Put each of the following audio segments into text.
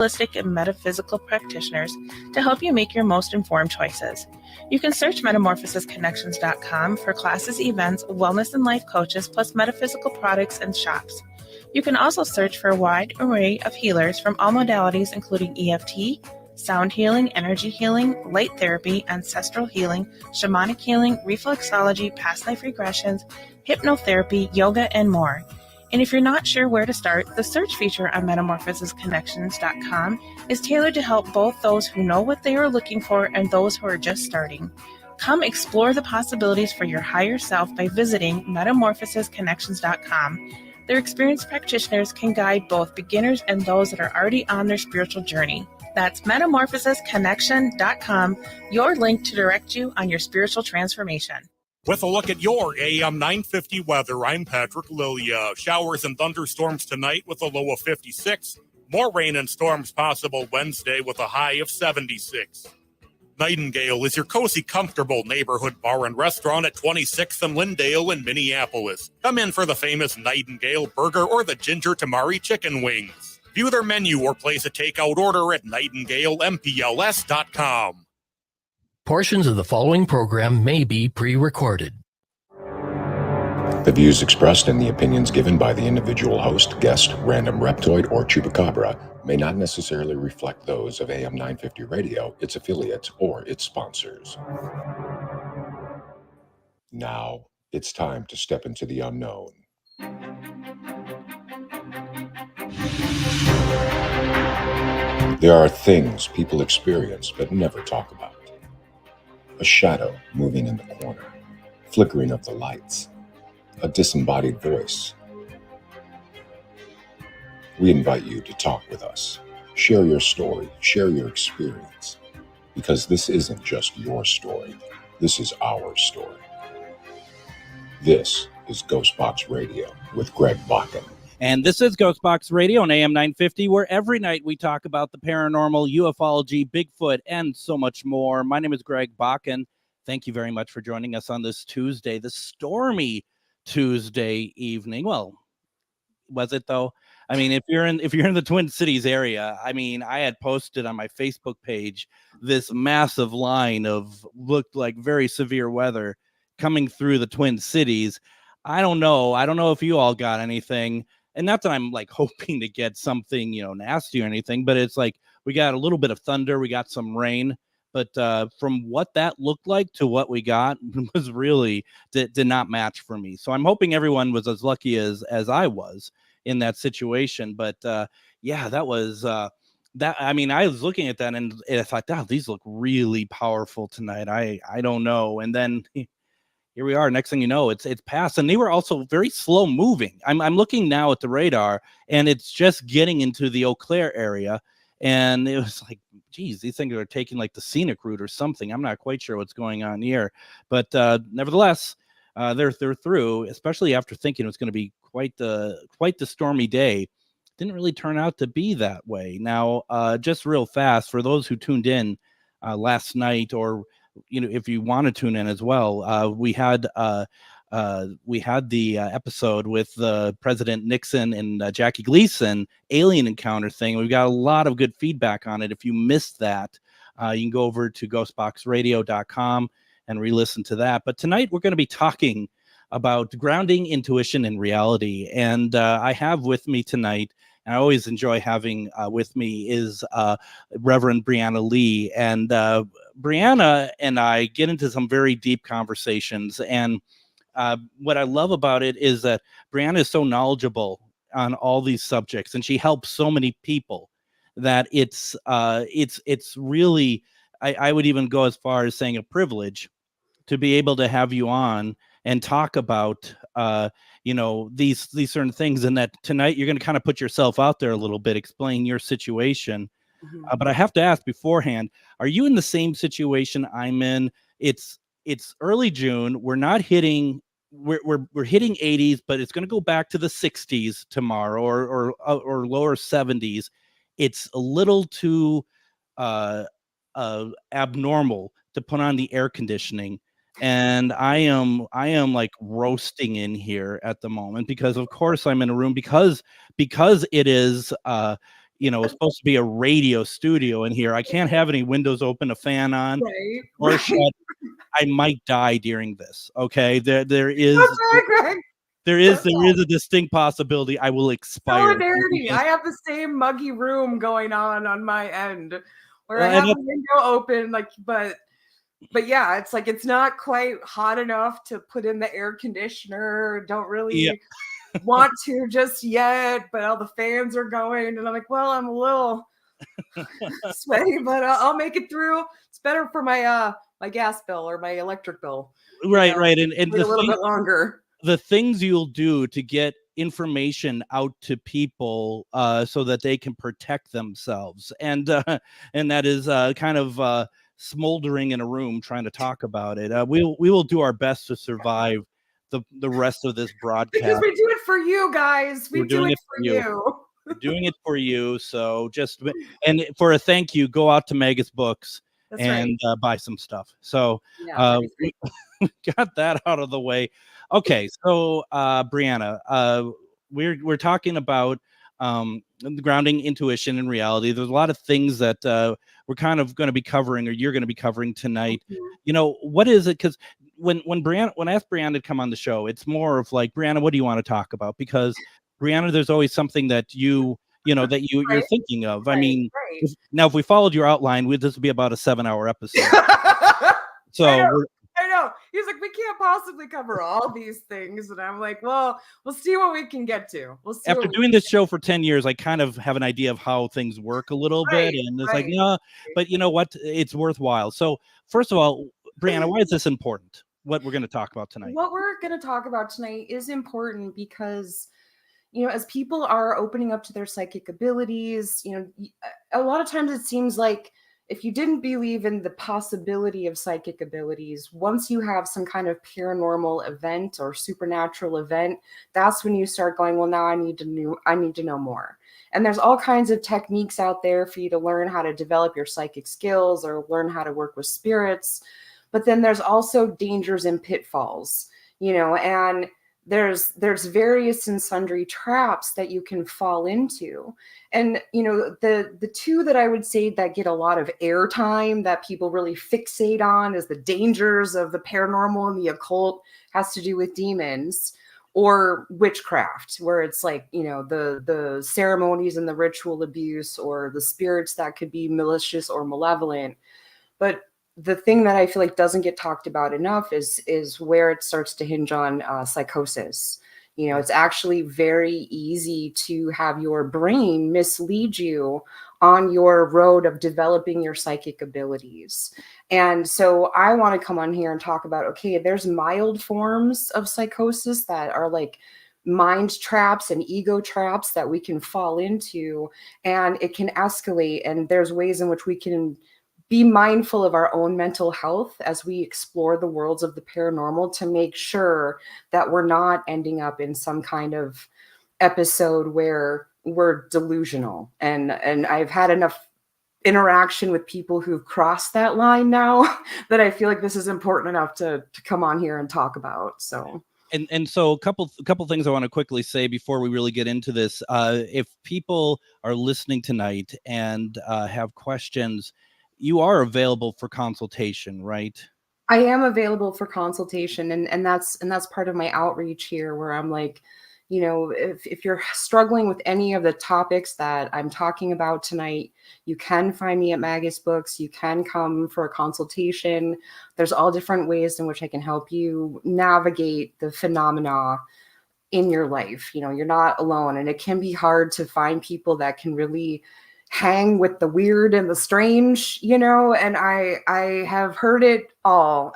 holistic and metaphysical practitioners to help you make your most informed choices. You can search metamorphosisconnections.com for classes, events, wellness and life coaches, plus metaphysical products and shops. You can also search for a wide array of healers from all modalities, including EFT, sound healing, energy healing, light therapy, ancestral healing, shamanic healing, reflexology, past life regressions, hypnotherapy, yoga, and more. And if you're not sure where to start, the search feature on metamorphosisconnections.com is tailored to help both those who know what they are looking for and those who are just starting. Come explore the possibilities for your higher self by visiting metamorphosisconnections.com. Their experienced practitioners can guide both beginners and those that are already on their spiritual journey. That's metamorphosisconnection.com, your link to direct you on your spiritual transformation. With a look at your AM 950 weather, I'm Patrick Lilia. Showers and thunderstorms tonight with a low of 56. More rain and storms possible Wednesday with a high of 76. Nightingale is your cozy, comfortable neighborhood bar and restaurant at 26th and Lyndale in Minneapolis. Come in for the famous Nightingale burger or the ginger tamari chicken wings. View their menu or place a takeout order at nightingalempls.com. Portions of the following program may be pre-recorded. The views expressed and the opinions given by the individual host, guest, random reptoid, or chupacabra may not necessarily reflect those of AM 950 Radio, its affiliates, or its sponsors. Now, it's time to step into the unknown. There are things people experience but never talk about. A shadow moving in the corner, flickering of the lights, a disembodied voice. We invite you to talk with us. Share your story, share your experience, because this isn't just your story, this is our story. This is GhostBox Radio with Greg Bakun. And this is GhostBox Radio on AM 950, where every night we talk about the paranormal, ufology, Bigfoot, and so much more. My name is Greg Bakun. Thank you very much for joining us on this Tuesday, the stormy Tuesday evening. Well, was it though? I mean, if you're in the Twin Cities area, I mean, I had posted on my Facebook page this massive line of looked like very severe weather coming through the Twin Cities. I don't know if you all got anything. And not that I'm like hoping to get something, nasty or anything, but it's like we got a little bit of thunder, we got some rain, but from what that looked like to what we got was really did not match for me. So I'm hoping everyone was as lucky as I was in that situation. But yeah, that was that. I mean, I was looking at that and I thought, wow, these look really powerful tonight. I don't know. And then here we are. Next thing you know, it's past, and they were also very slow moving. I'm looking now at the radar, and it's just getting into the Eau Claire area, and it was like, geez, these things are taking like the scenic route or something. I'm not quite sure what's going on here, but nevertheless, they're through. Especially after thinking it was going to be quite the stormy day, didn't really turn out to be that way. Now, just real fast for those who tuned in last night, or if you want to tune in as well, we had the episode with President Nixon and Jackie Gleason alien encounter thing. We've got a lot of good feedback on it. If you missed that, you can go over to ghostboxradio.com and re-listen to that. But tonight we're going to be talking about grounding intuition and reality. And I have with me tonight, and I always enjoy having with me, is Reverend Briana Lee. And Briana and I get into some very deep conversations. And what I love about it is that Briana is so knowledgeable on all these subjects, and she helps so many people that it's really, I would even go as far as saying a privilege to be able to have you on and talk about these certain things. And that tonight you're going to kind of put yourself out there a little bit, explain your situation. Mm-hmm. But I have to ask beforehand, are you in the same situation I'm in? It's early June. We're not hitting, we're hitting 80s, but it's going to go back to the 60s tomorrow, or lower 70s. It's a little too abnormal to put on the air conditioning. And I am like roasting in here at the moment, because of course I'm in a room because it is it's supposed to be a radio studio in here. I can't have any windows open, a fan on, Right. or shut. I might die during this. Okay, there is a distinct possibility I will expire. Solidarity. I have the same muggy room going on my end, where I have the window open, but yeah, it's like it's not quite hot enough to put in the air conditioner. Don't really want to just yet, but all the fans are going, and I'm like, well, I'm a little sweaty, but I'll make it through. It's better for my my gas bill or my electric bill. Right, and a little bit longer. The things you'll do to get information out to people so that they can protect themselves, and that is kind of smoldering in a room trying to talk about it. We will do our best to survive the rest of this broadcast, because we do it for you guys. We do it for you. We're doing it for you. So and for a thank you, go out to Megas Books. That's and buy some stuff. So we got that out of the way. Okay, so Briana, we're talking about grounding intuition and reality. There's a lot of things that we're kind of going to be covering, or you're going to be covering tonight. What is it? Because when I asked Briana to come on the show, it's more of like, Briana, what do you want to talk about? Because Briana, there's always something that you're thinking of. I mean, now if we followed your outline, this would be about a 7-hour episode. So I know. He's like, we can't possibly cover all these things, and I'm like, well, we'll see what we can get to. We'll see. After doing this show for 10 years, I kind of have an idea of how things work a little bit, and it's like, no, but you know what? It's worthwhile. So first of all, Briana, why is this important? What we're going to talk about tonight? What we're going to talk about tonight is important because, as people are opening up to their psychic abilities, a lot of times it seems like if you didn't believe in the possibility of psychic abilities, once you have some kind of paranormal event or supernatural event, that's when you start going, well, now I need to know more. And there's all kinds of techniques out there for you to learn how to develop your psychic skills or learn how to work with spirits. But then there's also dangers and pitfalls, and there's various and sundry traps that you can fall into. And, the two that I would say that get a lot of airtime that people really fixate on is the dangers of the paranormal and the occult has to do with demons, or witchcraft, where it's like, the ceremonies and the ritual abuse, or the spirits that could be malicious or malevolent. But the thing that I feel like doesn't get talked about enough is where it starts to hinge on psychosis. It's actually very easy to have your brain mislead you on your road of developing your psychic abilities. And so I want to come on here and talk about, okay, there's mild forms of psychosis that are like mind traps and ego traps that we can fall into, and it can escalate. And there's ways in which we can be mindful of our own mental health as we explore the worlds of the paranormal to make sure that we're not ending up in some kind of episode where we're delusional. And I've had enough interaction with people who've crossed that line now that I feel like this is important enough to come on here and talk about. So. And so a couple things I want to quickly say before we really get into this. If people are listening tonight and have questions, you are available for consultation, right? I am available for consultation, and that's part of my outreach here, where I'm like, if you're struggling with any of the topics that I'm talking about tonight, you can find me at Magus Books. You can come for a consultation. There's all different ways in which I can help you navigate the phenomena in your life. You're not alone, and it can be hard to find people that can really hang with the weird and the strange, and I have heard it all.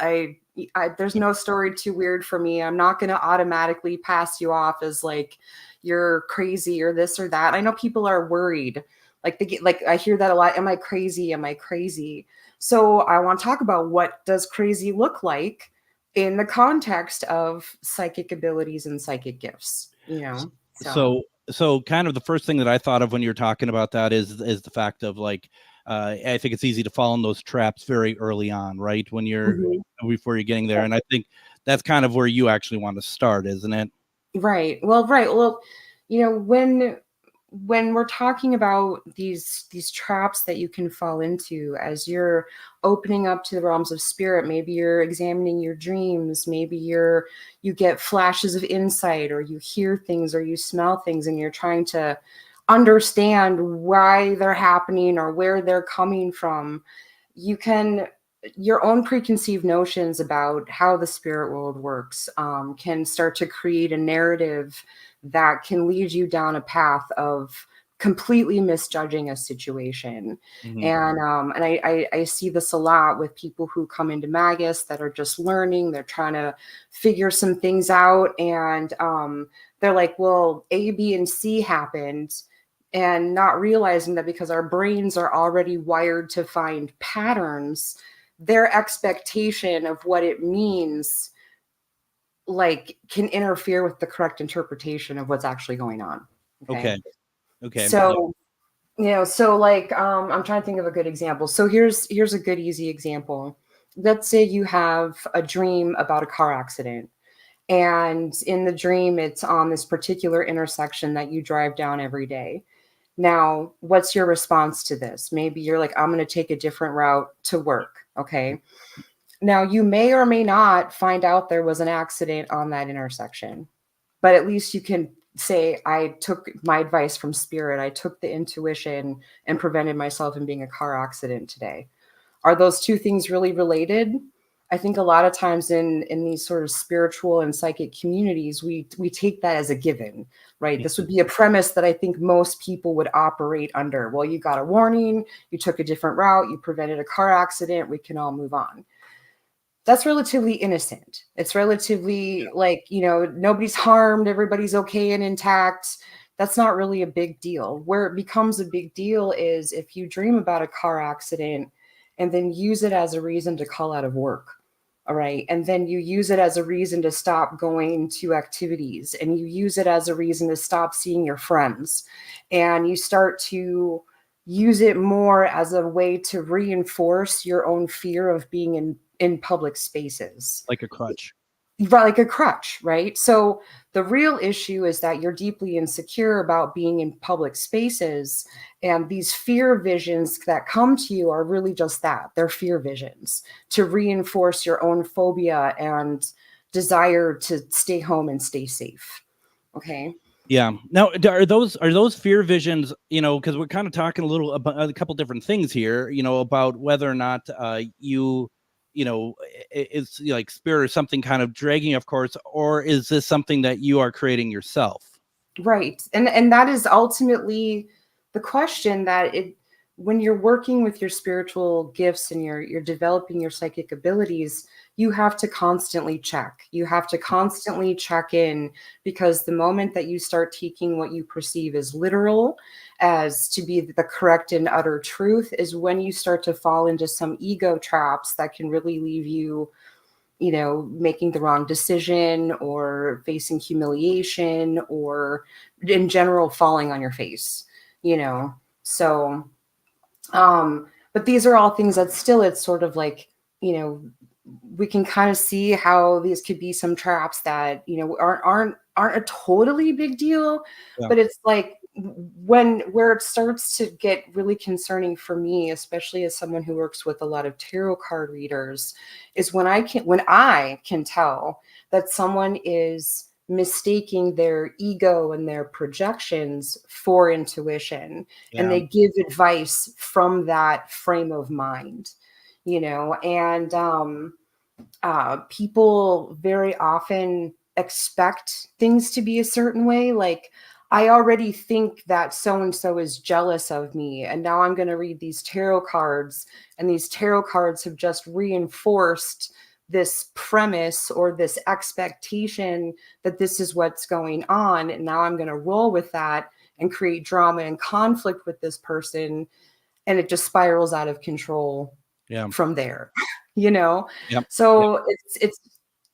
There's no story too weird for me. I'm not going to automatically pass you off as like you're crazy or this or that. I know people are worried. I hear that a lot. Am I crazy? Am I crazy? So I want to talk about what does crazy look like in the context of psychic abilities and psychic gifts, So kind of the first thing that I thought of when you're talking about that is the fact of like, I think it's easy to fall in those traps very early on, right? When you're before you're getting there. And I think that's kind of where you actually want to start, isn't it? Right. Well, right. Well, when we're talking about these traps that you can fall into as you're opening up to the realms of spirit, maybe you're examining your dreams, maybe you get flashes of insight, or you hear things or you smell things, and you're trying to understand why they're happening or where they're coming from. Your own preconceived notions about how the spirit world works can start to create a narrative that can lead you down a path of completely misjudging a situation. Mhm. And I see this a lot with people who come into Magus that are just learning. They're trying to figure some things out, and they're like, well, A, B, and C happened, and not realizing that because our brains are already wired to find patterns, their expectation of what it means like can interfere with the correct interpretation of what's actually going on. Okay. So, so like I'm trying to think of a good example. So here's a good easy example. Let's say you have a dream about a car accident, and in the dream it's on this particular intersection that you drive down every day. Now, what's your response to this? Maybe you're like, I'm going to take a different route to work. Okay. Now, you may or may not find out there was an accident on that intersection, but at least you can say, I took my advice from spirit. I took the intuition and prevented myself from being a car accident today. Are those two things really related? I think a lot of times in these sort of spiritual and psychic communities, we take that as a given, right? This would be a premise that I think most people would operate under. Well, you got a warning, you took a different route, you prevented a car accident, we can all move on. That's relatively innocent. It's relatively like, nobody's harmed, everybody's okay and intact. That's not really a big deal. Where it becomes a big deal is if you dream about a car accident and then use it as a reason to call out of work. All right. And then you use it as a reason to stop going to activities, and you use it as a reason to stop seeing your friends. And you start to use it more as a way to reinforce your own fear of being in public spaces. Like a crutch. Like a crutch, right? So the real issue is that you're deeply insecure about being in public spaces, and these fear visions that come to you are really just that. They're fear visions to reinforce your own phobia and desire to stay home and stay safe. Okay. Yeah. Now, are those fear visions, because we're kind of talking a little about a couple different things here, about whether or not it's like spirit or something kind of dragging, of course, or is this something that you are creating yourself? Right. And that is ultimately the question that when you're working with your spiritual gifts and you're developing your psychic abilities, you have to constantly check. You have to constantly check in, because the moment that you start taking what you perceive as literal, as to be the correct and utter truth, is when you start to fall into some ego traps that can really leave you, making the wrong decision or facing humiliation or in general falling on your face, So, but these are all things that still, it's sort of like, we can kind of see how these could be some traps that, aren't a totally big deal, but it's like where it starts to get really concerning for me, especially as someone who works with a lot of tarot card readers, is when I can tell that someone is mistaking their ego and their projections for intuition, and they give advice from that frame of mind, and people very often expect things to be a certain way. Like, I already think that so-and-so is jealous of me, and now I'm going to read these tarot cards, and these tarot cards have just reinforced this premise or this expectation that this is what's going on. And now I'm going to roll with that and create drama and conflict with this person. And it just spirals out of control from there, So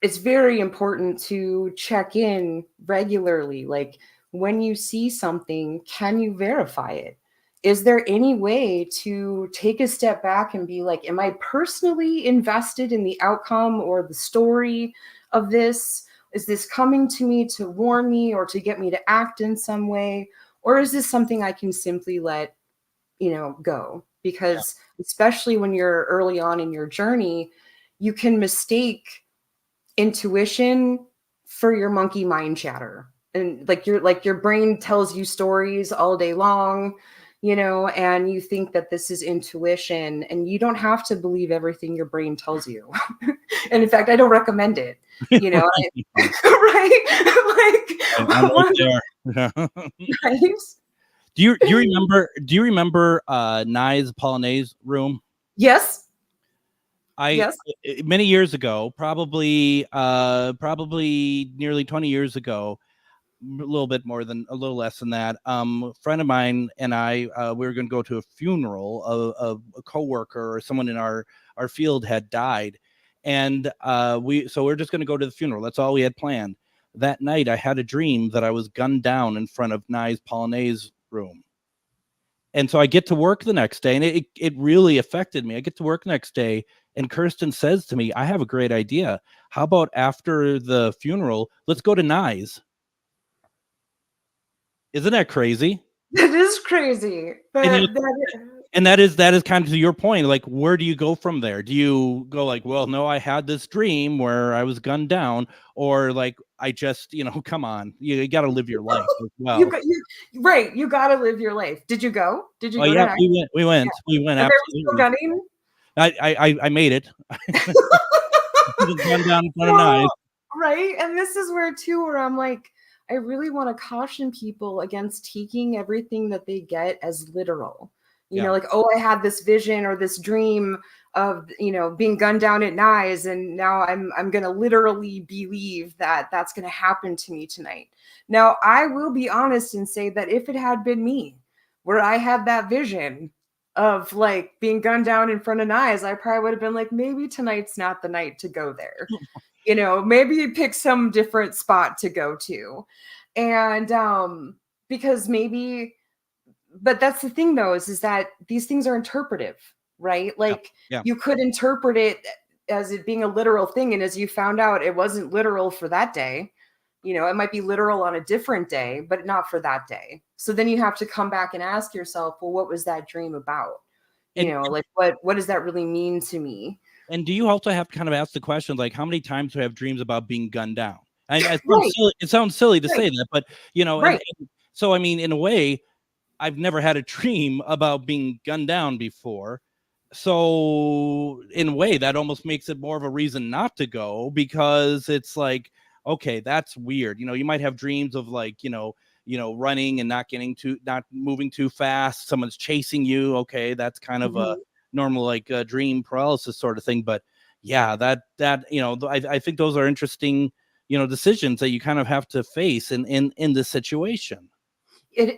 it's very important to check in regularly. Like, when you see something, can you verify it? Is there any way to take a step back and be like, am I personally invested in the outcome or the story of this? Is this coming to me to warn me or to get me to act in some way? or is this something I can simply let, go? Because especially when you're early on in your journey, you can mistake intuition for your monkey mind chatter. And your brain tells you stories all day long, and you think that this is intuition, and you don't have to believe everything your brain tells you. And in fact, I don't recommend it, right? Right? Do you remember Nye's Polonaise room? Yes. Many years ago, probably nearly 20 years ago, a little less than that. A friend of mine and I, we were going to go to a funeral of a coworker or someone in our field had died. And we're just going to go to the funeral. That's all we had planned. That night, I had a dream that I was gunned down in front of Nye's Polonaise room. And so I get to work the next day, and it really affected me. I get to work next day, and Kirsten says to me, I have a great idea. How about after the funeral, let's go to Nye's? Isn't that crazy? That is crazy. And that is kind of to your point. Like, where do you go from there? Do you go like, well, no, I had this dream where I was gunned down, or like, I just, come on, you got to live your life as well. You got to live your life. Did you go? Did you go? Yeah, we went. Absolutely. Gunning? I made it. Gunned down in front of Nye's. Right, and this is where I'm like, I really want to caution people against taking everything that they get as literal. Like, oh, I had this vision or this dream of, being gunned down at Nye's, and now I'm going to literally believe that that's going to happen to me tonight. Now, I will be honest and say that if it had been me, where I had that vision of like being gunned down in front of Nye's, I probably would have been like, maybe tonight's not the night to go there. Maybe you pick some different spot to go to. And because maybe, but that's the thing though, is that these things are interpretive, right? Like you could interpret it as it being a literal thing. And as you found out, it wasn't literal for that day. It might be literal on a different day, but not for that day. So then you have to come back and ask yourself, well, what was that dream about? Like what does that really mean to me? And do you also have to kind of ask the question, like, how many times do I have dreams about being gunned down? It sounds silly to say that, but, and so, I mean, in a way, I've never had a dream about being gunned down before. So in a way, that almost makes it more of a reason not to go, because it's like, okay, that's weird. You might have dreams of like, running and not moving too fast. Someone's chasing you. Okay. That's kind of a normal, like dream paralysis sort of thing. But yeah, I think those are interesting, decisions that you kind of have to face in this situation.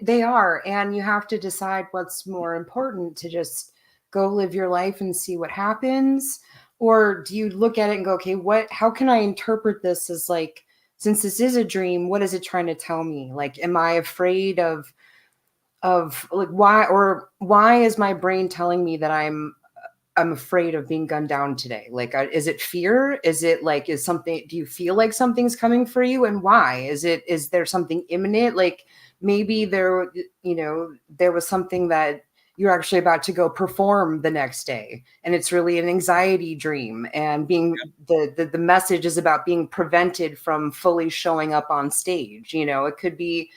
They are. And you have to decide what's more important, to just go live your life and see what happens. Or do you look at it and go, okay, how can I interpret this as like, since this is a dream, what is it trying to tell me? Like, am I afraid of like, why is my brain telling me that I'm afraid of being gunned down today? Like, is it fear? Is it like, do you feel like something's coming for you, and why? Is there something imminent? Like maybe there was something that you're actually about to go perform the next day, and it's really an anxiety dream, and the message is about being prevented from fully showing up on stage. It could be,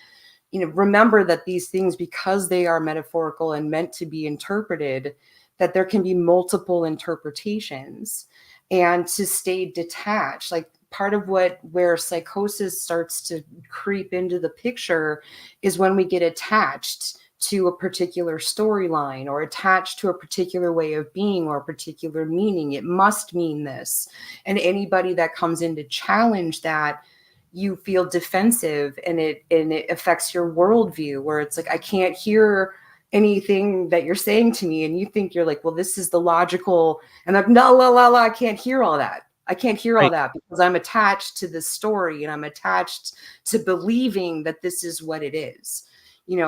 remember that these things, because they are metaphorical and meant to be interpreted, that there can be multiple interpretations, and to stay detached. Like part of where psychosis starts to creep into the picture is when we get attached to a particular storyline, or attached to a particular way of being, or a particular meaning. It must mean this. And anybody that comes in to challenge that, you feel defensive, and it affects your worldview, where it's like, I can't hear anything that you're saying to me. And you think you're like, well, this is the logical, and I'm no, I can't hear all that. I can't hear all that because I'm attached to this story, and I'm attached to believing that this is what it is.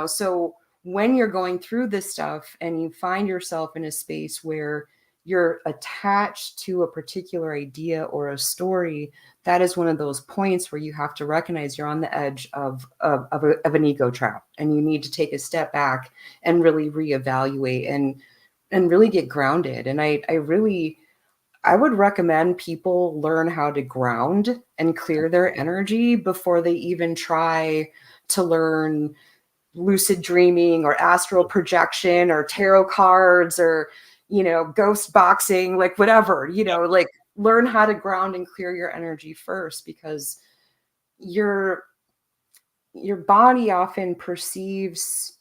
So when you're going through this stuff and you find yourself in a space where you're attached to a particular idea or a story, that is one of those points where you have to recognize you're on the edge of an ego trap, and you need to take a step back and really reevaluate and really get grounded. And I would recommend people learn how to ground and clear their energy before they even try to learn lucid dreaming or astral projection or tarot cards or, ghost boxing, like whatever, like learn how to ground and clear your energy first, because your body often perceives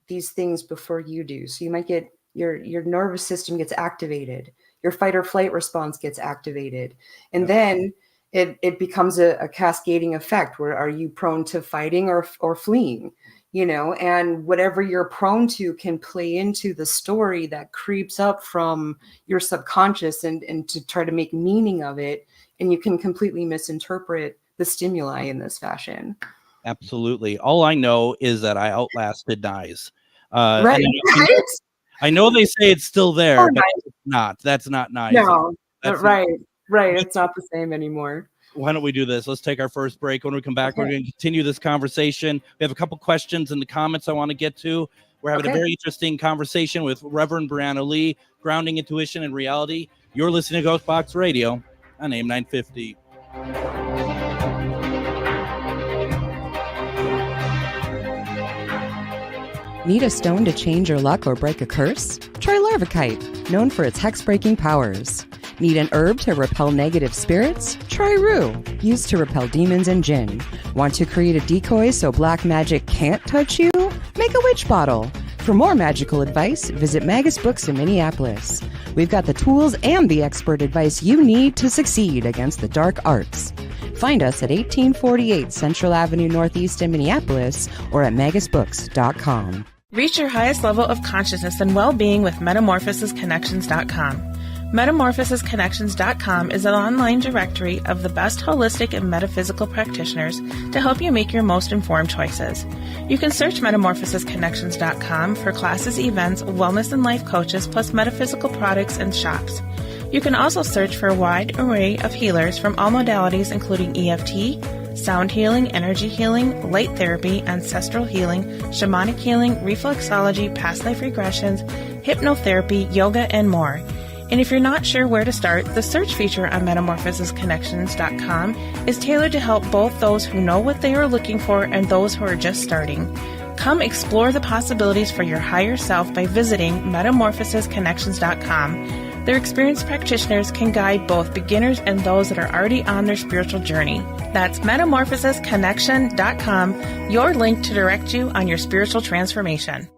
these things before you do. So you might get your nervous system gets activated, your fight or flight response gets activated, and then it becomes a cascading effect where are you prone to fighting or fleeing, and whatever you're prone to can play into the story that creeps up from your subconscious and to try to make meaning of it. And you can completely misinterpret the stimuli in this fashion. Absolutely. All I know is that I outlasted Nyes. Right. I know they say it's still there, Oh, but nice. it's not. That's not nice. No, That's right. It's not the same anymore. Why don't we do this? Let's take our first break. When we come back, we're going to continue this conversation. We have a couple questions in the comments I want to get to. We're having a very interesting conversation with Reverend Briana Lee, grounding intuition and reality. You're listening to GhostBox Radio on AM 950. Need a stone to change your luck or break a curse? Try Larvikite, known for its hex-breaking powers. Need an herb to repel negative spirits? Try Rue, used to repel demons and jinn. Want to create a decoy so black magic can't touch you? Make a witch bottle. For more magical advice, visit Magus Books in Minneapolis. We've got the tools and the expert advice you need to succeed against the dark arts. Find us at 1848 Central Avenue Northeast in Minneapolis or at magusbooks.com. Reach your highest level of consciousness and well-being with metamorphosisconnections.com. Metamorphosisconnections.com is an online directory of the best holistic and metaphysical practitioners to help you make your most informed choices. You can search metamorphosisconnections.com for classes, events, wellness and life coaches, plus metaphysical products and shops. You can also search for a wide array of healers from all modalities, including EFT, sound healing, energy healing, light therapy, ancestral healing, shamanic healing, reflexology, past life regressions, hypnotherapy, yoga, and more. And if you're not sure where to start, the search feature on metamorphosisconnections.com is tailored to help both those who know what they are looking for and those who are just starting. Come explore the possibilities for your higher self by visiting metamorphosisconnections.com. Their experienced practitioners can guide both beginners and those that are already on their spiritual journey. That's metamorphosisconnection.com, your link to direct you on your spiritual transformation.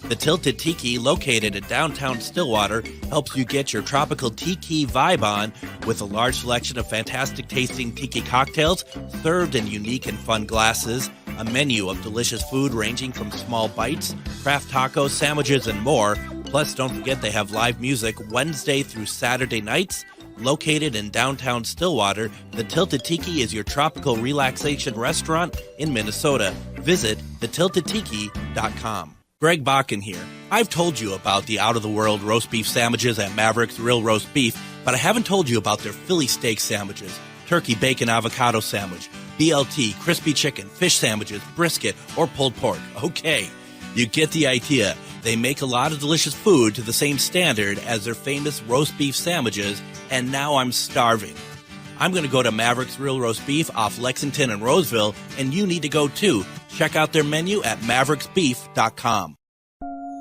The Tilted Tiki, located in downtown Stillwater, helps you get your tropical tiki vibe on with a large selection of fantastic tasting tiki cocktails served in unique and fun glasses, a menu of delicious food ranging from small bites, craft tacos, sandwiches, and more. Plus, don't forget they have live music Wednesday through Saturday nights. Located in downtown Stillwater, the Tilted Tiki is your tropical relaxation restaurant in Minnesota. Visit thetiltedtiki.com. Greg Bakun here. I've told you about the out-of-the-world roast beef sandwiches at Maverick's Real Roast Beef, but I haven't told you about their Philly steak sandwiches, turkey bacon avocado sandwich, BLT, crispy chicken, fish sandwiches, brisket, or pulled pork. Okay, you get the idea. They make a lot of delicious food to the same standard as their famous roast beef sandwiches, and now I'm starving. I'm going to go to Maverick's Real Roast Beef off Lexington and Roseville, and you need to go too. Check out their menu at mavericksbeef.com.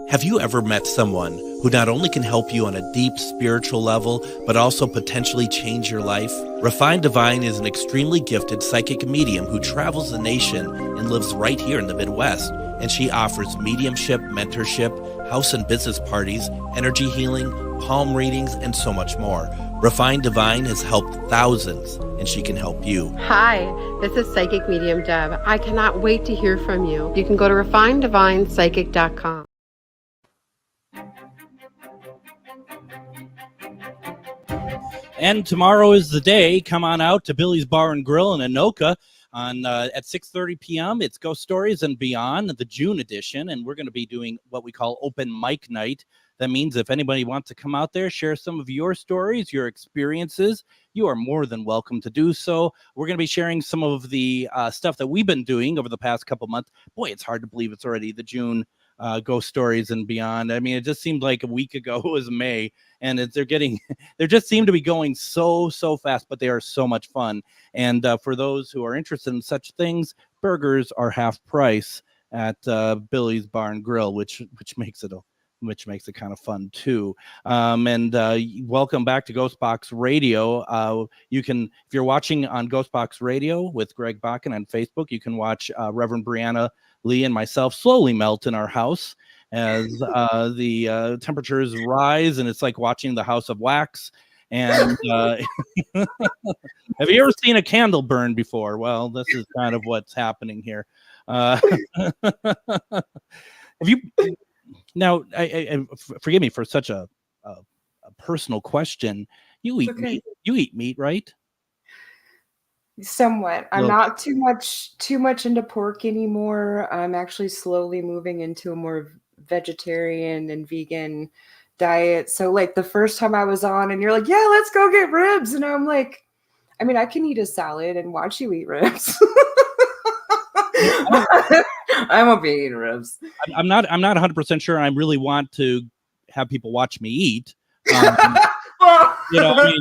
Have you ever met someone who not only can help you on a deep spiritual level, but also potentially change your life? Refined Divine is an extremely gifted psychic medium who travels the nation and lives right here in the Midwest. And she offers mediumship, mentorship, house and business parties, energy healing, palm readings, and so much more. Refined Divine has helped thousands, and she can help you. Hi, this is Psychic Medium Deb. I cannot wait to hear from you. You can go to refineddivinepsychic.com. And tomorrow is the day. Come on out to Billy's Bar and Grill in Anoka at 6:30 p.m. It's Ghost Stories and Beyond, the June edition, and we're going to be doing what we call open mic night. That means if anybody wants to come out there, share some of your stories, your experiences, you are more than welcome to do so. We're going to be sharing some of the stuff that we've been doing over the past couple months. Boy, it's hard to believe it's already the June ghost stories and beyond. I mean, it just seemed like a week ago it was May, and they just seem to be going so fast, but they are so much fun. And for those who are interested in such things, burgers are half price at Billy's Bar and Grill, which makes it kind of fun too. And welcome back to GhostBox Radio. You can, if you're watching on GhostBox Radio with Greg Bakun on Facebook, you can watch Reverend Briana Lee and myself slowly melt in our house as the temperatures rise, and it's like watching the House of Wax. And have you ever seen a candle burn before? Well, this is kind of what's happening here. Have you? Now, I forgive me for such a personal question. You eat meat. You eat meat, right? Somewhat. I'm not too much into pork anymore. I'm actually slowly moving into a more vegetarian and vegan diet. So like the first time I was on and you're like, yeah, let's go get ribs. And I'm like, I mean, I can eat a salad and watch you eat ribs. I won't be eating ribs. I'm not 100% sure. I really want to have people watch me eat. You know,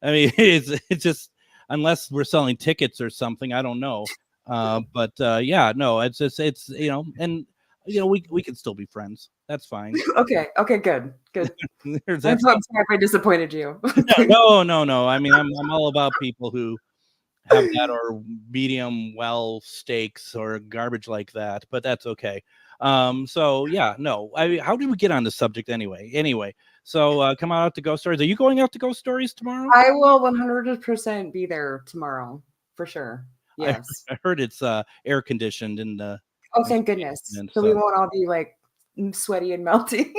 I mean, it's just, unless we're selling tickets or something, I don't know. But yeah, no, it's you know, and you know, we can still be friends. That's fine. Okay, good. I'm sorry if I disappointed you. No. I mean, I'm all about people who have that, or medium well steaks or garbage like that, but that's okay. So yeah, no. How did we get on the subject anyway? So come out to Ghost Stories. Are you going out to Ghost Stories tomorrow? I will 100% be there tomorrow for sure. Yes. I heard it's air conditioned in the. Oh, thank goodness. So we won't all be like sweaty and melting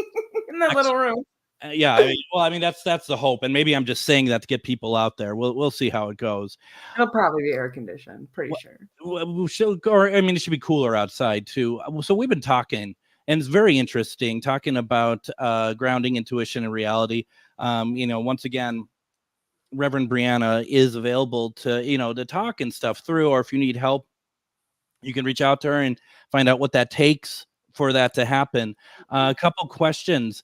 in that little room. Yeah, I mean that's the hope, and maybe I'm just saying that to get people out there. We'll see how it goes. It'll probably be air conditioned, pretty sure. We should, or I mean, it should be cooler outside too. So we've been talking, and it's very interesting talking about grounding, intuition, and reality. You know, once again, Reverend Briana is available to talk and stuff through, or if you need help, you can reach out to her and find out what that takes for that to happen. A couple questions.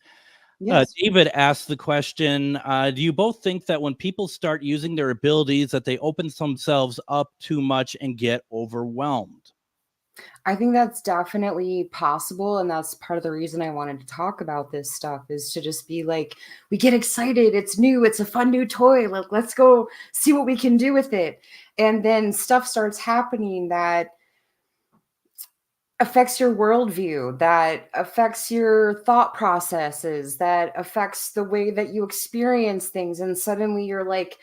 Yes. David asked the question, do you both think that when people start using their abilities that they open themselves up too much and get overwhelmed? I think that's definitely possible. And that's part of the reason I wanted to talk about this stuff, is to just be like, we get excited. It's new. It's a fun new toy. Let's go see what we can do with it. And then stuff starts happening that affects your worldview, that affects your thought processes, that affects the way that you experience things. And suddenly you're like,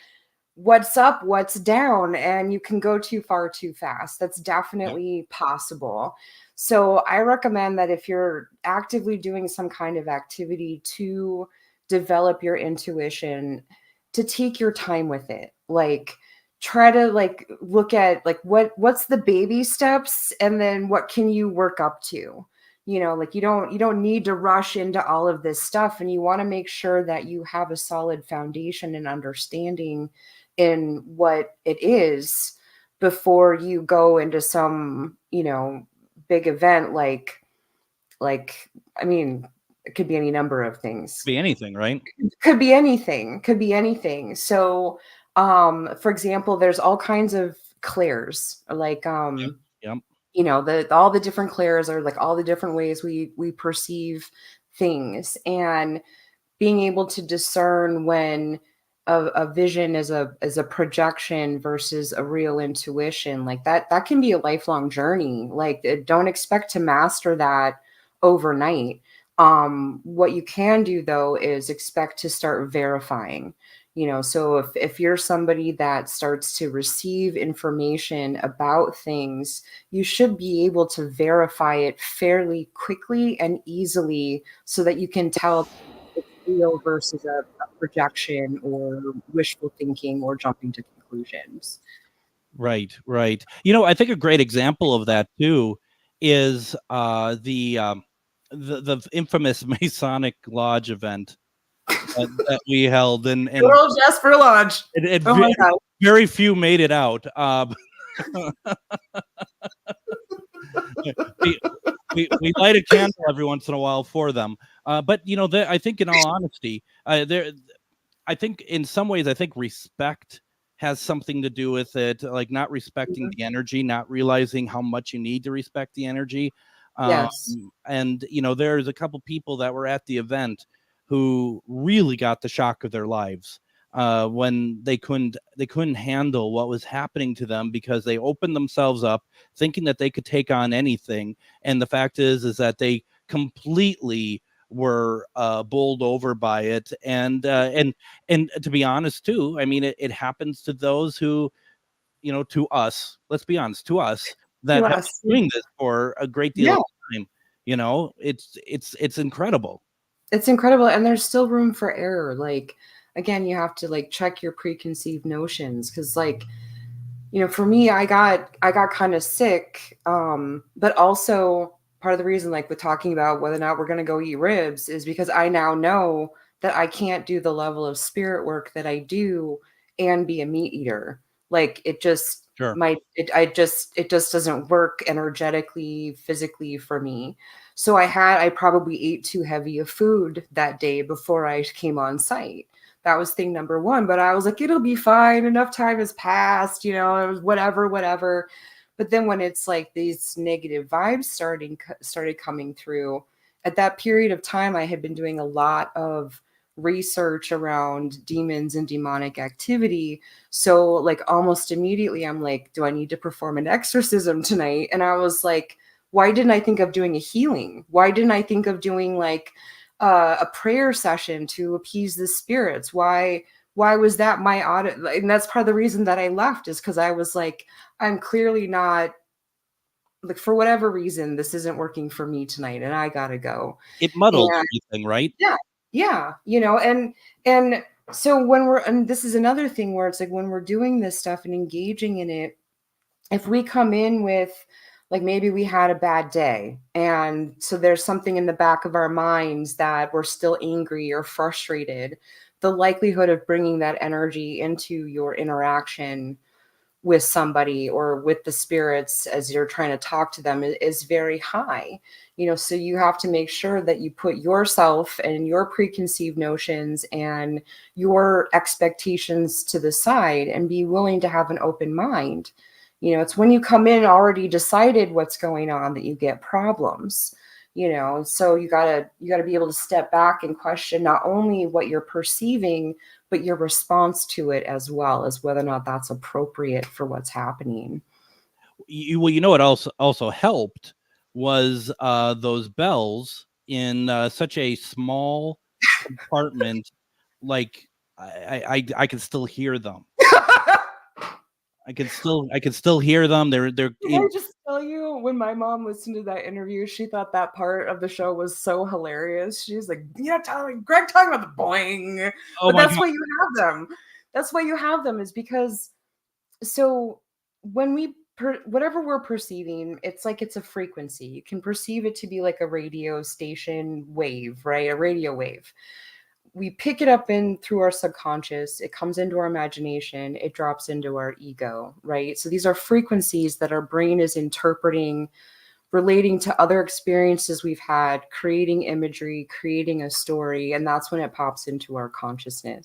what's up, what's down? And you can go too far too fast. That's definitely possible. So I recommend that if you're actively doing some kind of activity to develop your intuition, to take your time with it. Like, try to like look at like what's the baby steps, and then what can you work up to. You know, like you don't need to rush into all of this stuff, and you want to make sure that you have a solid foundation and understanding in what it is before you go into some, you know, big event like I mean, it could be any number of things. Could be anything, right? Could be anything. So for example, there's all kinds of clairs, like you know, all the different clairs are like all the different ways we perceive things, and being able to discern when a vision is a projection versus a real intuition, like that can be a lifelong journey. Like, don't expect to master that overnight. What you can do though is expect to start verifying. You know, so if you're somebody that starts to receive information about things, you should be able to verify it fairly quickly and easily, so that you can tell if it's real versus a projection or wishful thinking or jumping to conclusions. Right. You know, I think a great example of that too is the the infamous Masonic Lodge event that we held, and Good old Jasper Lodge. Oh my God. Very few made it out. We light a candle every once in a while for them, but I think, in all honesty, I think in some ways, I think respect has something to do with it, like not respecting the energy, not realizing how much you need to respect the energy. Yes. And there's a couple people that were at the event who really got the shock of their lives when they couldn't handle what was happening to them, because they opened themselves up thinking that they could take on anything, and the fact is that they completely were bowled over by it. And to be honest too, I mean, it happens to those who, to us, let's be honest, to us that have been doing this for a great deal of time. It's incredible. It's incredible, and there's still room for error. Like, again, you have to like check your preconceived notions, because like, for me, I got kind of sick, but also part of the reason, like with talking about whether or not we're going to go eat ribs, is because I now know that I can't do the level of spirit work that I do and be a meat eater. Like, it just it just doesn't work energetically, physically for me. So I probably ate too heavy of food that day before I came on site. That was thing number one. But I was like, it'll be fine. Enough time has passed, it was whatever. But then when it's like these negative vibes started coming through, at that period of time, I had been doing a lot of research around demons and demonic activity. So like almost immediately, I'm like, do I need to perform an exorcism tonight? And I was like, why didn't I think of doing a healing? Why didn't I think of doing like a prayer session to appease the spirits? Why was that my audit? And that's part of the reason that I left, is because I was like, I'm clearly not, like, for whatever reason, this isn't working for me tonight, and I gotta go. It muddles everything, right? Yeah. And so and this is another thing where it's like, when we're doing this stuff and engaging in it, if we come in with, like, maybe we had a bad day, and so there's something in the back of our minds that we're still angry or frustrated, the likelihood of bringing that energy into your interaction with somebody or with the spirits as you're trying to talk to them is very high. So you have to make sure that you put yourself and your preconceived notions and your expectations to the side and be willing to have an open mind. It's when you come in already decided what's going on that you get problems. So you gotta be able to step back and question not only what you're perceiving, but your response to it, as well as whether or not that's appropriate for what's happening. What also helped was those bells in such a small compartment. Like I can still hear them. I can still hear them. They're. Can I just tell you, when my mom listened to that interview, she thought that part of the show was so hilarious. She's like, Greg talking about the boing. Oh, but that's why you have them. That's why you have them, is because, so when we whatever we're perceiving, it's like it's a frequency. You can perceive it to be like a radio station wave, right? A radio wave. We pick it up in through our subconscious. It comes into our imagination. It drops into our ego, right? So these are frequencies that our brain is interpreting, relating to other experiences we've had, creating imagery, creating a story, and that's when it pops into our consciousnly.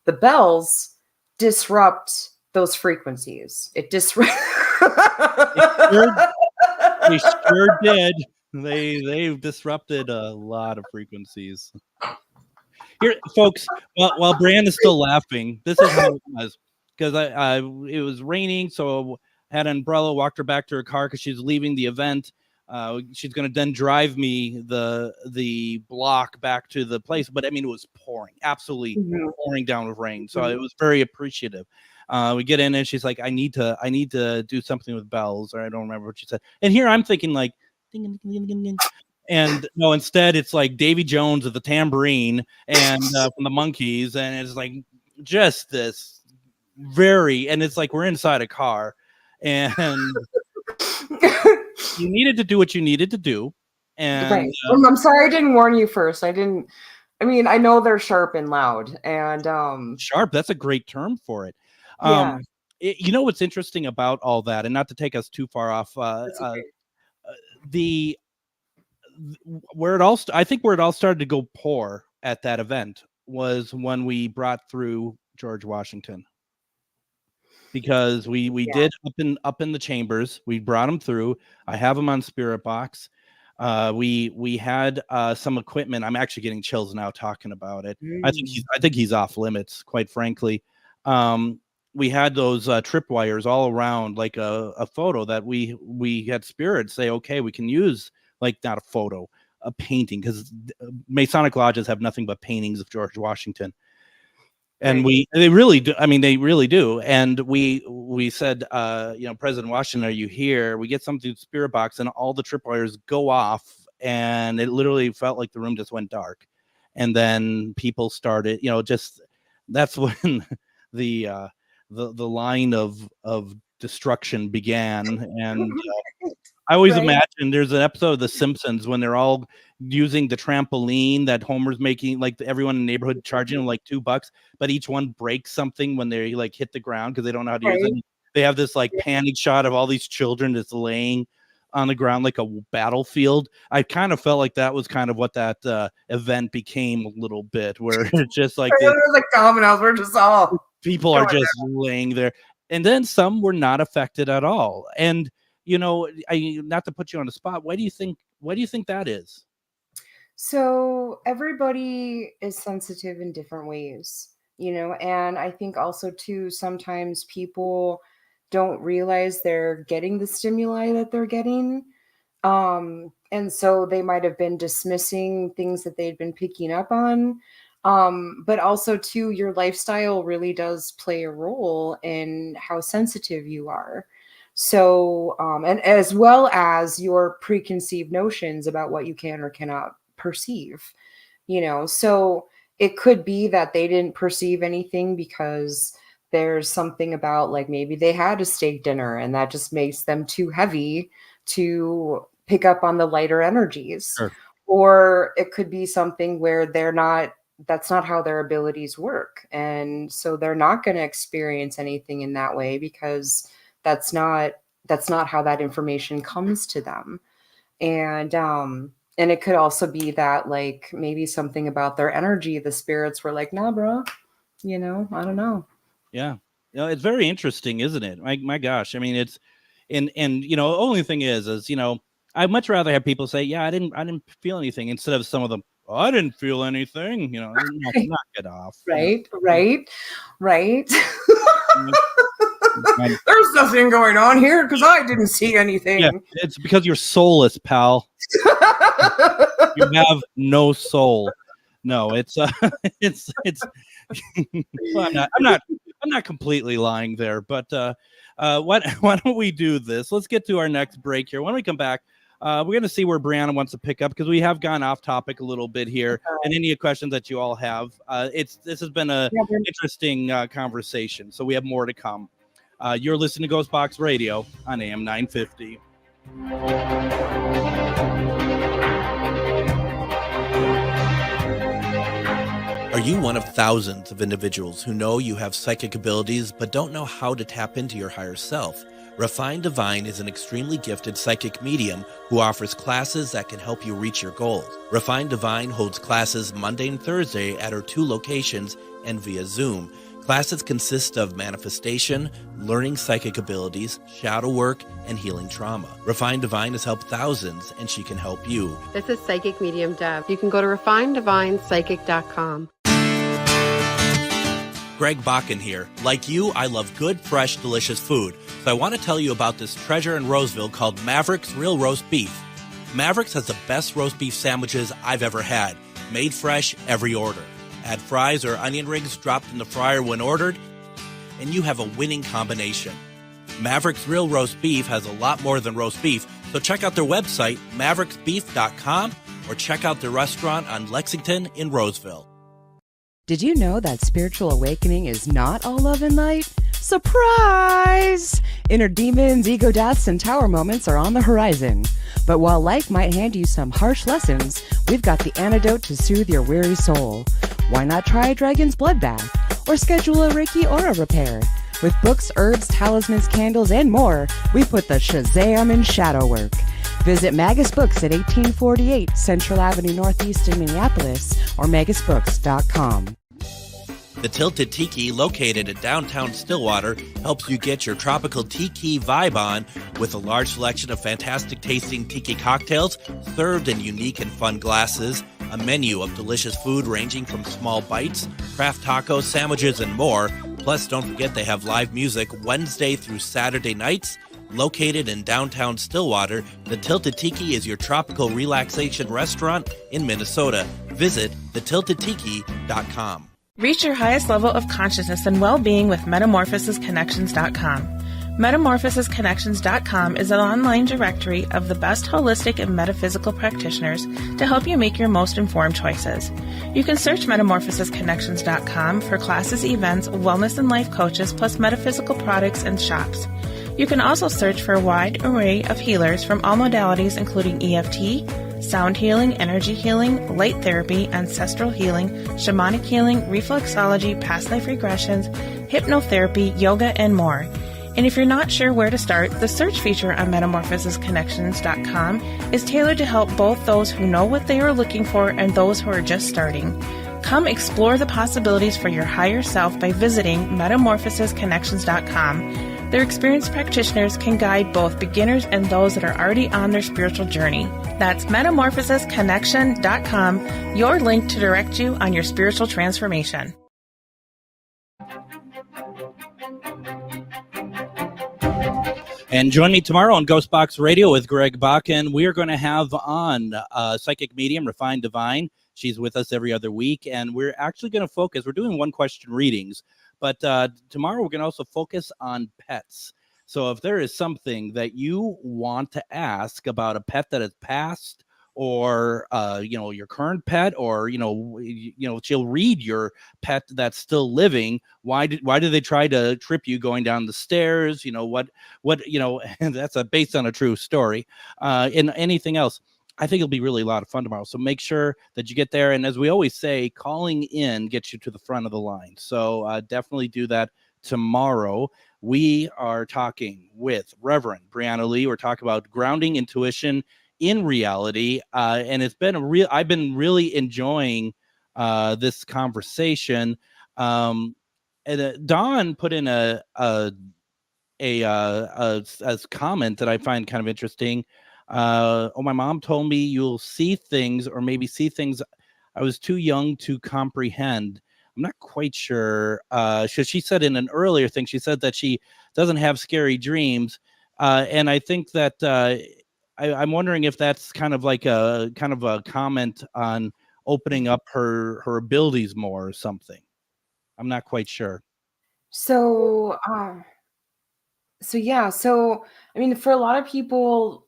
The bells disrupt those frequencies. They sure did. They've disrupted a lot of frequencies. Here, folks, while Brianna is still laughing, this is how it was. Because it was raining, so I had an umbrella, walked her back to her car because she's leaving the event. She's going to then drive me the block back to the place. But I mean, it was pouring, absolutely pouring down with rain. So it was very appreciative. We get in and she's like, I need to do something with bells, or I don't remember what she said. And here I'm thinking like, ding, ding, ding, ding, ding. And no, instead it's like Davy Jones of the tambourine and from the Monkees, and it's like just this and it's like we're inside a car, and you needed to do what you needed to do. And right. I'm sorry I didn't warn you first. I know they're sharp and loud, and sharp. That's a great term for it. Yeah. You know what's interesting about all that, and not to take us too far off, I think where it all started to go poor at that event was when we brought through George Washington, because we did up in the chambers. We brought him through. I have him on Spirit Box. We had some equipment. I'm actually getting chills now talking about it. I think he's off limits, quite frankly. We had those tripwires all around, like a photo that we had Spirit say, okay, we can use, like, not a photo, a painting, because Masonic lodges have nothing but paintings of George Washington. And they really do. I mean, they really do. And we said, President Washington, are you here? We get something to Spirit Box, and all the tripwires go off, and it literally felt like the room just went dark. And then people started, that's when the line of destruction began. And I always imagine there's an episode of The Simpsons when they're all using the trampoline that Homer's making, like everyone in the neighborhood charging them like $2, but each one breaks something when they like hit the ground because they don't know how to use it. They have this like panic shot of all these children just laying on the ground like a battlefield. I kind of felt like that was kind of what that event became a little bit, where it's just like it was like dominoes. We're just all people are just laying there, and then some were not affected at all. And not to put you on the spot, why do you think that is? So everybody is sensitive in different ways, and I think also too, sometimes people don't realize they're getting the stimuli that they're getting. And so they might have been dismissing things that they'd been picking up on. But also too, your lifestyle really does play a role in how sensitive you are. So, and as well as your preconceived notions about what you can or cannot perceive, so it could be that they didn't perceive anything because there's something about, like, maybe they had a steak dinner and that just makes them too heavy to pick up on the lighter energies. Sure. Or it could be something where that's not how their abilities work. And so they're not going to experience anything in that way because that's not how that information comes to them. And it could also be that, like, maybe something about their energy, the spirits were like, nah, bro, I don't know. Yeah. It's very interesting, isn't it? My gosh. I mean, it's, and the only thing is, I'd much rather have people say, yeah, I didn't feel anything, instead of some of them, oh, I didn't feel anything, knock it off. Right. There's nothing going on here because I didn't see anything. Yeah, it's because you're soulless, pal. You have no soul. No, it's well, I'm not completely lying there, but why don't we do this? Let's get to our next break here. When we come back, we're going to see where Briana wants to pick up, because we have gone off topic a little bit here. And any questions that you all have, this has been an interesting conversation. So we have more to come. You're listening to GhostBox Radio on AM 950. Are you one of thousands of individuals who know you have psychic abilities but don't know how to tap into your higher self? Refined Divine is an extremely gifted psychic medium who offers classes that can help you reach your goals. Refined Divine holds classes Monday and Thursday at her 2 locations and via Zoom. Classes consist of manifestation, learning psychic abilities, shadow work, and healing trauma. Refined Divine has helped thousands, and she can help you. This is Psychic Medium Deb. You can go to refineddivinepsychic.com. Greg Bakun here. Like you, I love good, fresh, delicious food. So I want to tell you about this treasure in Roseville called Maverick's Real Roast Beef. Maverick's has the best roast beef sandwiches I've ever had. Made fresh every order. Add fries or onion rings dropped in the fryer when ordered, and you have a winning combination. Maverick's Real Roast Beef has a lot more than roast beef, so check out their website, mavericksbeef.com, or check out their restaurant on Lexington in Roseville. Did you know that spiritual awakening is not all love and light? Surprise! Inner demons, ego deaths, and tower moments are on the horizon. But while life might hand you some harsh lessons, we've got the antidote to soothe your weary soul. Why not try a dragon's blood bath? Or schedule a Reiki aura repair? With books, herbs, talismans, candles, and more, we put the Shazam in shadow work. Visit Magus Books at 1848 Central Avenue Northeast in Minneapolis or magusbooks.com. The Tilted Tiki, located in downtown Stillwater, helps you get your tropical tiki vibe on with a large selection of fantastic tasting tiki cocktails served in unique and fun glasses, a menu of delicious food ranging from small bites, craft tacos, sandwiches, and more. Plus, don't forget they have live music Wednesday through Saturday nights. Located in downtown Stillwater, the Tilted Tiki is your tropical relaxation restaurant in Minnesota. Visit thetiltedtiki.com. Reach your highest level of consciousness and well-being with metamorphosisconnections.com. Metamorphosisconnections.com is an online directory of the best holistic and metaphysical practitioners to help you make your most informed choices. You can search metamorphosisconnections.com for classes, events, wellness and life coaches, plus metaphysical products and shops. You can also search for a wide array of healers from all modalities, including EFT, sound healing, energy healing, light therapy, ancestral healing, shamanic healing, reflexology, past life regressions, hypnotherapy, yoga, and more. And if you're not sure where to start, the search feature on metamorphosisconnections.com is tailored to help both those who know what they are looking for and those who are just starting. Come explore the possibilities for your higher self by visiting metamorphosisconnections.com. Their experienced practitioners can guide both beginners and those that are already on their spiritual journey. That's metamorphosisconnection.com, your link to direct you on your spiritual transformation. And join me tomorrow on GhostBox Radio with Greg Bakun. We are going to have on psychic medium, Refined Divine. She's with us every other week, and we're actually going to focus. We're doing one-question readings, but tomorrow we're going to also focus on pets. So if there is something that you want to ask about a pet that has passed, or your current pet, or she'll read your pet that's still living. Why do they try to trip you going down the stairs? And that's based on a true story. And anything else, I think it'll be really a lot of fun tomorrow. So make sure that you get there. And as we always say, calling in gets you to the front of the line. So definitely do that tomorrow. We are talking with Reverend Briana Lee. We're talking about grounding intuition in reality. And it's been I've been really enjoying this conversation. And Dawn put in a comment that I find kind of interesting. My mom told me you'll see things, or maybe see things I was too young to comprehend. I'm not quite sure. She said in an earlier thing, she said that she doesn't have scary dreams. And I think that I'm wondering if that's kind of like a comment on opening up her abilities more or something. I'm not quite sure. So I mean, for a lot of people,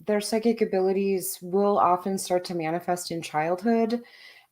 their psychic abilities will often start to manifest in childhood.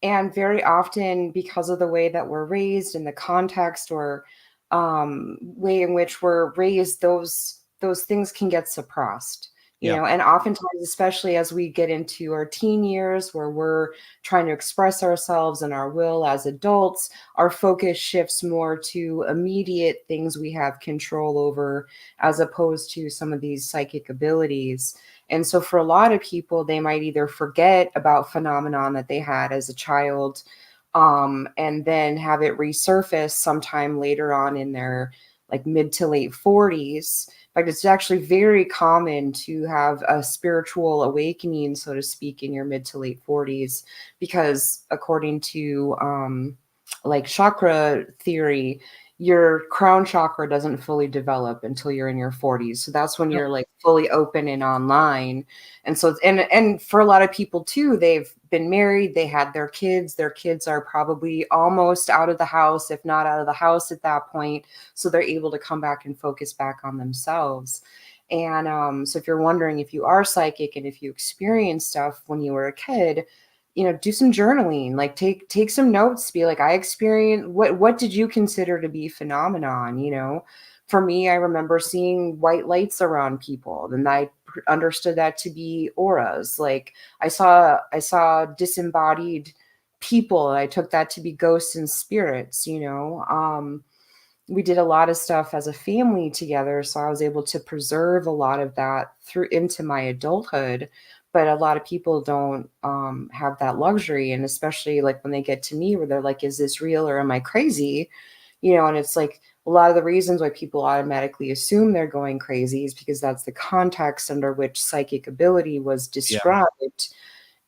And very often, because of the way that we're raised and the context or way in which we're raised, those things can get suppressed. You know, and oftentimes, especially as we get into our teen years where we're trying to express ourselves and our will as adults, our focus shifts more to immediate things we have control over, as opposed to some of these psychic abilities. And so for a lot of people, they might either forget about phenomenon that they had as a child, and then have it resurface sometime later on in their like mid to late 40s. In fact, it's actually very common to have a spiritual awakening, so to speak, in your mid to late 40s, because according to like chakra theory, your crown chakra doesn't fully develop until you're in your 40s. So that's when you're like fully open and online. And so, and for a lot of people too, they've been married, they had their kids are probably almost out of the house, if not out of the house at that point. So they're able to come back and focus back on themselves. And so if you're wondering if you are psychic and if you experienced stuff when you were a kid, do some journaling, like take some notes, be like, I experienced, what did you consider to be phenomenon? For me, I remember seeing white lights around people, then I understood that to be auras. Like I saw disembodied people, and I took that to be ghosts and spirits. We did a lot of stuff as a family together, so I was able to preserve a lot of that through into my adulthood. But a lot of people don't have that luxury, and especially like when they get to me, where they're like, "Is this real or am I crazy?" And it's like a lot of the reasons why people automatically assume they're going crazy is because that's the context under which psychic ability was described.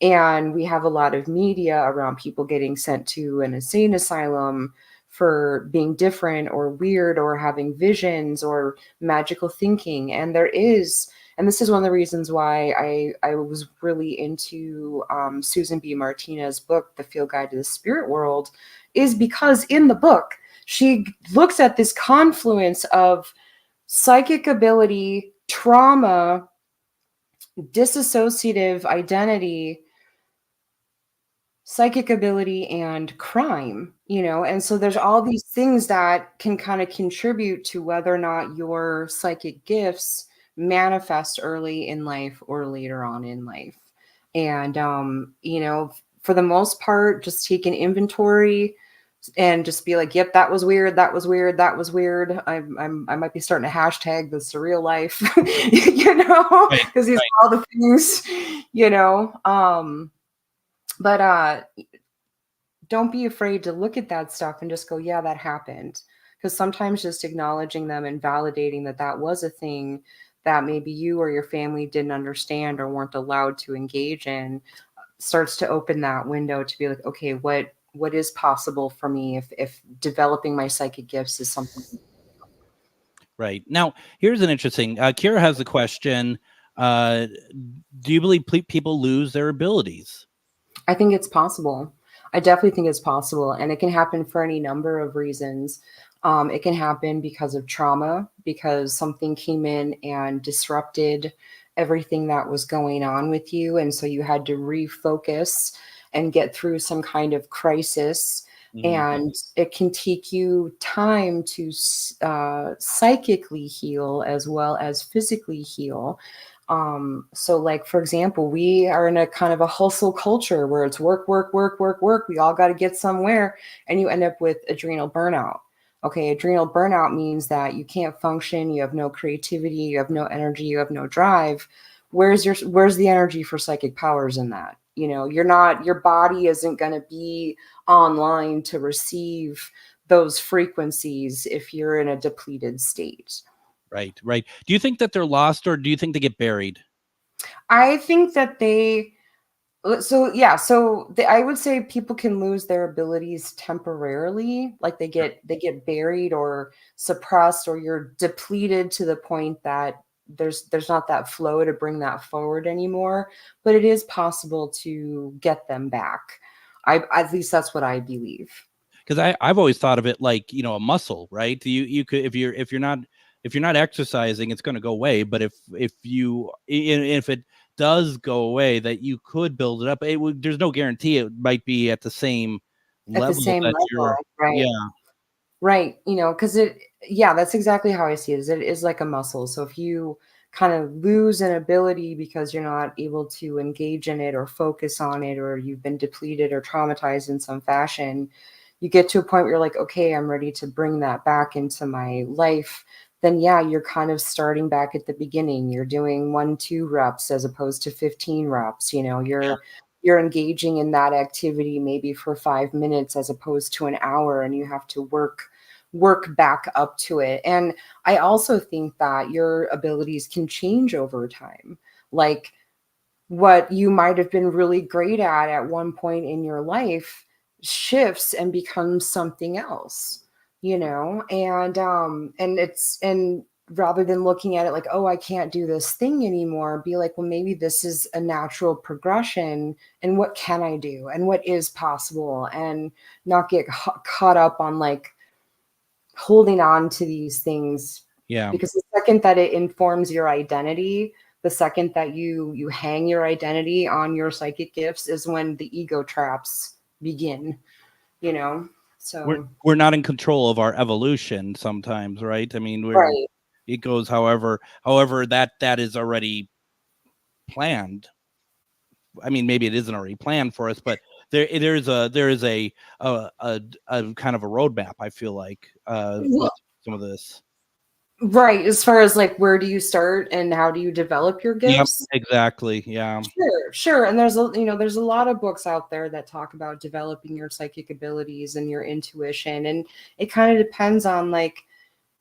And we have a lot of media around people getting sent to an insane asylum for being different or weird or having visions or magical thinking. And this is one of the reasons why I was really into Susan B. Martinez's book, The Field Guide to the Spirit World, is because in the book, she looks at this confluence of psychic ability, trauma, dissociative identity, psychic ability, and crime, and so there's all these things that can kind of contribute to whether or not your psychic gifts manifest early in life or later on in life. And for the most part, just take an inventory and just be like, yep, that was weird, that was weird, that was weird. I might be starting to hashtag the surreal life, because these are all the things, but don't be afraid to look at that stuff and just go, yeah, that happened. Because sometimes just acknowledging them and validating that was a thing that maybe you or your family didn't understand or weren't allowed to engage in starts to open that window to be like, okay, what is possible for me if developing my psychic gifts is something. Right. Now, here's an interesting, Kira has a question. Do you believe people lose their abilities? I think it's possible. I definitely think it's possible. And it can happen for any number of reasons. It can happen because of trauma, because something came in and disrupted everything that was going on with you. And so you had to refocus and get through some kind of crisis. Mm-hmm. And it can take you time to psychically heal as well as physically heal. So like, for example, we are in a kind of a hustle culture where it's work, work, work, work, work. We all got to get somewhere, and you end up with adrenal burnout. Okay. Adrenal burnout means that you can't function. You have no creativity. You have no energy. You have no drive. Where's the energy for psychic powers in that? Your body isn't going to be online to receive those frequencies if you're in a depleted state. Right. Do you think that they're lost, or do you think they get buried? I think that I would say people can lose their abilities temporarily, like they get buried or suppressed, or you're depleted to the point that there's not that flow to bring that forward anymore. But it is possible to get them back. At least that's what I believe. Because I've always thought of it like, a muscle, right? You could, if you're not exercising, it's going to go away. But if it does go away, that you could build it up. There's no guarantee it might be at the same level. Right? Yeah, right. Because that's exactly how I see it. It is like a muscle. So if you kind of lose an ability because you're not able to engage in it or focus on it, or you've been depleted or traumatized in some fashion, you get to a point where you're like, okay, I'm ready to bring that back into my life. Then you're kind of starting back at the beginning. You're doing 1-2 reps as opposed to 15 reps. You're engaging in that activity maybe for 5 minutes as opposed to an hour, and you have to work back up to it. And I also think that your abilities can change over time. Like what you might have been really great at one point in your life shifts and becomes something else. And rather than looking at it like, oh, I can't do this thing anymore, be like, well, maybe this is a natural progression, and what can I do and what is possible, and not get caught up on like holding on to these things. Yeah. Because the second that it informs your identity, The second that you hang your identity on your psychic gifts is when the ego traps begin, you know. So we're not in control of our evolution sometimes, right? I mean, right. It goes however that is already planned. I mean, maybe it isn't already planned for us, but there is a kind of a roadmap, I feel like, with some of this. Right, as far as like where do you start and how do you develop your gifts? Yep, exactly. Yeah. Sure. And there's a lot of books out there that talk about developing your psychic abilities and your intuition, and it kind of depends on, like,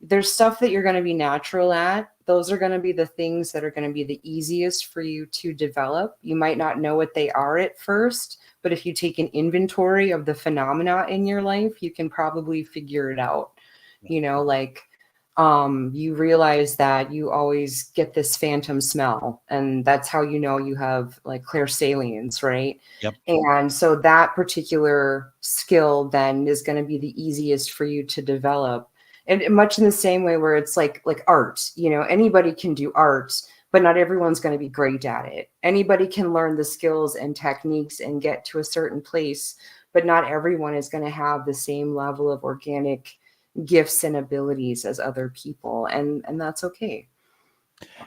there's stuff that you're going to be natural at. Those are going to be the things that are going to be the easiest for you to develop. You might not know what they are at first, but if you take an inventory of the phenomena in your life, you can probably figure it out. You know, like, you realize that you always get this phantom smell, and that's how you know you have like clairsalience, right? Yep. And so that particular skill then is going to be the easiest for you to develop. And much in the same way where it's like art, you know, anybody can do art, but not everyone's going to be great at it. Anybody can learn the skills and techniques and get to a certain place, but not everyone is going to have the same level of organic gifts and abilities as other people, and that's okay.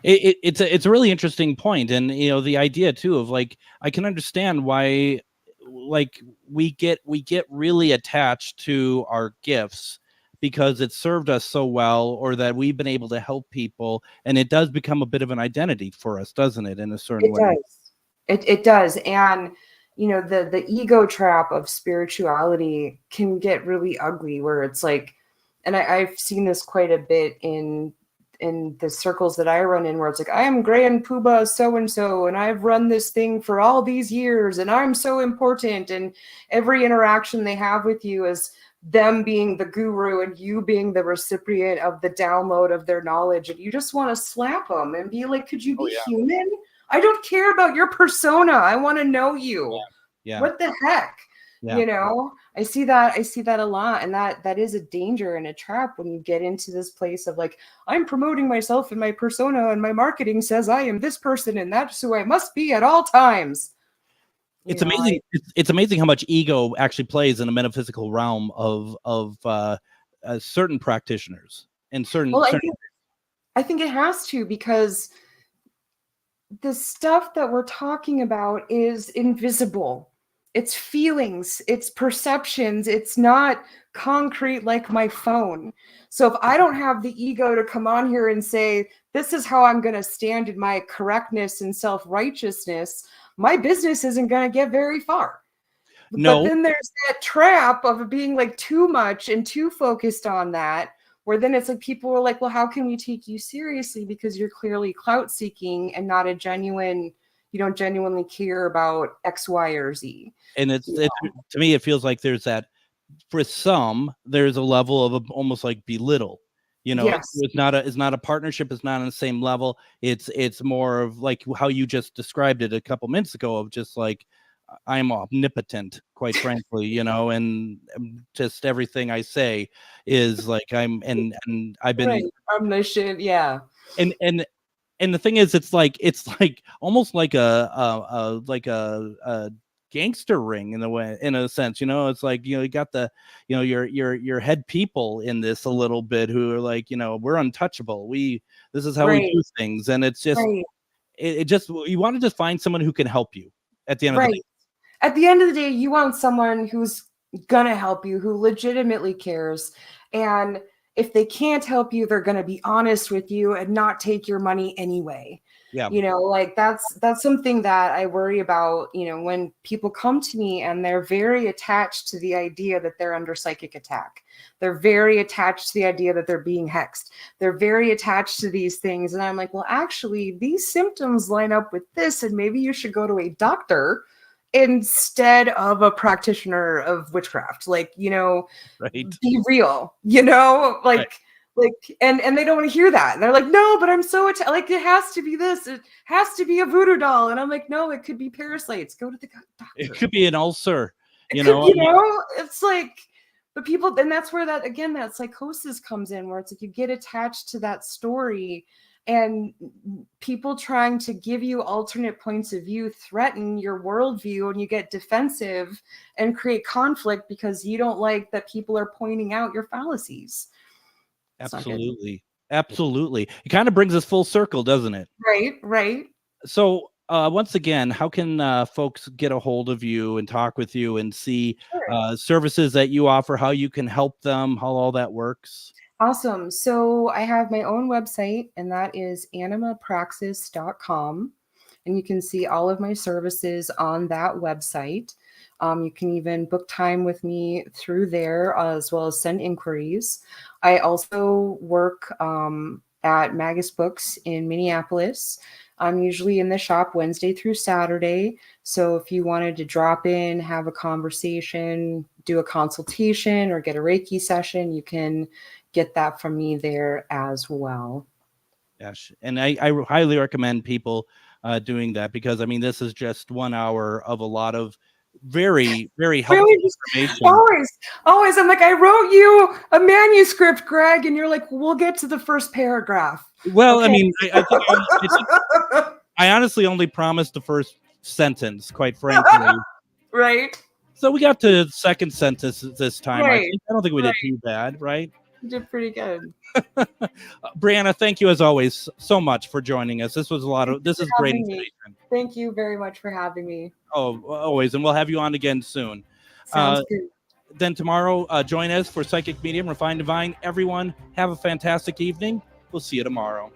It's a really interesting point, and you know, the idea too of, like, I can understand why, like, we get really attached to our gifts because it served us so well, or that we've been able to help people, and it does become a bit of an identity for us, doesn't it, in a certain way? It does. And you know, the ego trap of spirituality can get really ugly, where it's like, and I've seen this quite a bit in the circles that I run in, where it's like, I am Grand Poobah so-and-so, and I've run this thing for all these years, and I'm so important. And every interaction they have with you is them being the guru and you being the recipient of the download of their knowledge. And you just want to slap them and be like, could you be human? I don't care about your persona. I want to know you. Yeah. What the heck? Yeah. You know, I see that a lot. And that is a danger and a trap when you get into this place of like, I'm promoting myself and my persona, and my marketing says I am this person and that's who I must be at all times. It's amazing. It's amazing how much ego actually plays in the metaphysical realm of certain practitioners and certain. Well, I think it has to, because the stuff that we're talking about is invisible. It's feelings, it's perceptions, it's not concrete like my phone. So if I don't have the ego to come on here and say, this is how I'm going to stand in my correctness and self-righteousness, my business isn't going to get very far. No. But then there's that trap of being like too much and too focused on that, where then it's like people are like, well, how can we take you seriously? Because you're clearly clout seeking and not you don't genuinely care about X, Y, or Z. And it's to me, it feels like there's that, for some, there's a level of almost like belittle. You know, yes. It's not a partnership. It's not on the same level. It's more of like how you just described it a couple minutes ago, of just like, I'm omnipotent, quite frankly, you know, and just everything I say is like and I've been right. Omniscient, yeah. And the thing is, it's like almost like a gangster ring in a sense, you know. It's like, you know, you got the, you know, your head people in this a little bit who are like, you know, we're untouchable. This is how we do things, and it's just it just, you want to just find someone who can help you at the end of the day. At the end of the day, you want someone who's gonna help you, who legitimately cares, and if they can't help you, they're going to be honest with you and not take your money anyway. Yeah. You know, like that's something that I worry about, you know, when people come to me and they're very attached to the idea that they're under psychic attack. They're very attached to the idea that they're being hexed. They're very attached to these things. And I'm like, well, actually, these symptoms line up with this, and maybe you should go to a doctor instead of a practitioner of witchcraft. Like, you know, be real, you know, like, and they don't want to hear that. And they're like, no, but I'm so like, it has to be this, it has to be a voodoo doll. And I'm like, no, it could be parasites. Go to the doctor. It could be an ulcer, you know. know, you know, it's like, but people, and that's where that, again, that psychosis comes in, where it's like you get attached to that story and people trying to give you alternate points of view threaten your worldview, and you get defensive and create conflict because you don't like that people are pointing out your fallacies. Absolutely. Absolutely. It kind of brings us full circle, doesn't it? Right. So once again, how can folks get a hold of you and talk with you and see services that you offer, how you can help them, how all that works? Awesome. So I have my own website, and that is animapraxis.com. And you can see all of my services on that website. You can even book time with me through there, as well as send inquiries. I also work at Magus Books in Minneapolis. I'm usually in the shop Wednesday through Saturday. So if you wanted to drop in, have a conversation, do a consultation, or get a Reiki session, you can get that from me there as well. Yes. And I highly recommend people doing that, because I mean, this is just 1 hour of a lot of very, very helpful information. Always. I'm like, I wrote you a manuscript, Greg, and you're like, we'll get to the first paragraph. Well, okay. I mean, I think I honestly only promised the first sentence, quite frankly. Right. So we got to the second sentence this time. Right. I don't think we did too bad, right? You did pretty good. Briana, thank you as always so much for joining us. This was this is great information. Thank you very much for having me. Oh, always. And we'll have you on again soon. Sounds good. Then tomorrow, join us for Psychic Medium, Refined Divine. Everyone, have a fantastic evening. We'll see you tomorrow.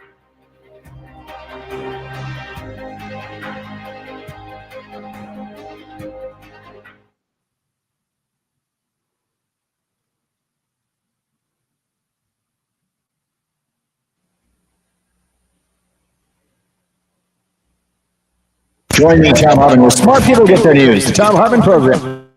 Join me, Tom Harmon, where smart people get their news. The Tom Harmon Program.